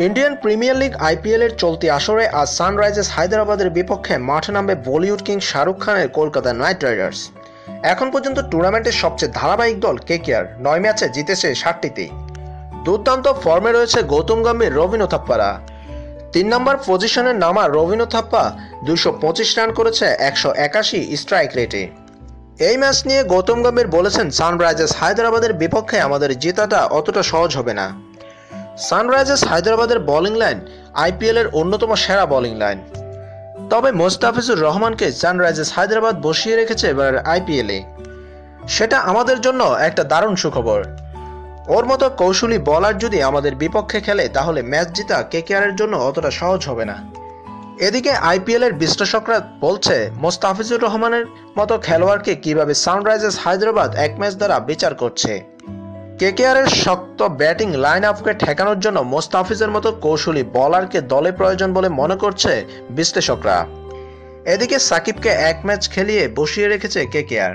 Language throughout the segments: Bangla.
ইন্ডিয়ান প্রিমিয়ার লিগ আইপিএল এর চলতি আসরে আজ সানরাইজার্স হায়দ্রাবাদের বিপক্ষে মাঠে নামবে বলিউড কিং শাহরুখ খানের কলকাতা নাইট রাইডার্স। এখন পর্যন্ত টুর্নামেন্টের সবচেয়ে ধারাবাহিক দল কেকেআর 9 ম্যাচে জিতেছে 7টিতেই। দুর্দান্ত ফর্মে রয়েছে গৌতম গম্ভীর, রবিন থাপ্পারা। 3 নম্বর পজিশনে নামা রবিন থাপ্পা 225 রান করেছে 181 স্ট্রাইক রেটে। এই ম্যাচ নিয়ে গৌতম গম্ভীর বলেছেন, সানরাইজার্স হায়দ্রাবাদের বিপক্ষে আমাদের জেতাটা অতটা সহজ হবে না। সানরাইজার্স হায়দ্রাবাদের বোলিং লাইন আইপিএল এর অন্যতম সেরা বোলিং লাইন। তবে মোস্তাফিজুর রহমানকে সানরাইজার্স হায়দ্রাবাদ বসিয়ে রেখেছে এবারের আইপিএলে। সেটা আমাদের জন্য একটা দারুণ সুখবর। ওর মতো কৌশলী বোলার যদি আমাদের বিপক্ষে খেলে তাহলে ম্যাচ জেতা কেকেআরের জন্য অতটা সহজ হবে না। এদিকে আইপিএল এর বিশ্লেষকরা বলছে, মোস্তাফিজুর রহমানের মতো খেলোয়াড়কে কিভাবে সানরাইজার্স হায়দ্রাবাদ এক ম্যাচ দ্বারা বিচার করছে। কেকেআরের শক্ত ব্যাটিং লাইন আপকে ঠেকানোর জন্য মোস্তাফিজের মতো কৌশলী বোলারকে দলে প্রয়োজন বলে মনে করছে বিশ্লেষকরা। এদিকে সাকিবকে এক ম্যাচ খেলিয়ে বসিয়ে রেখেছে কেকেআর।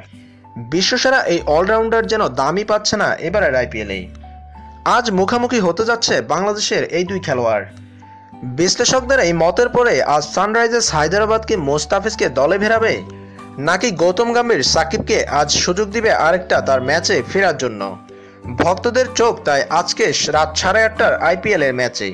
বিশ্বসেরা এই অলরাউন্ডার যেন দামই পাচ্ছে না এবারের আইপিএলে। আজ মুখোমুখি হতে যাচ্ছে বাংলাদেশের এই দুই খেলোয়াড়। বিশ্লেষকদের এই মতের পরে আজ সানরাইজার্স হায়দ্রাবাদ কি মোস্তাফিজকে দলে ফেরাবে, নাকি গৌতম গম্ভীর সাকিবকে আজ সুযোগ দিবে আরেকটা তার ম্যাচে ফেরার জন্য। ভক্তদের চোখ তাই আজকে রাত 8:30টার আইপিএল এর ম্যাচে।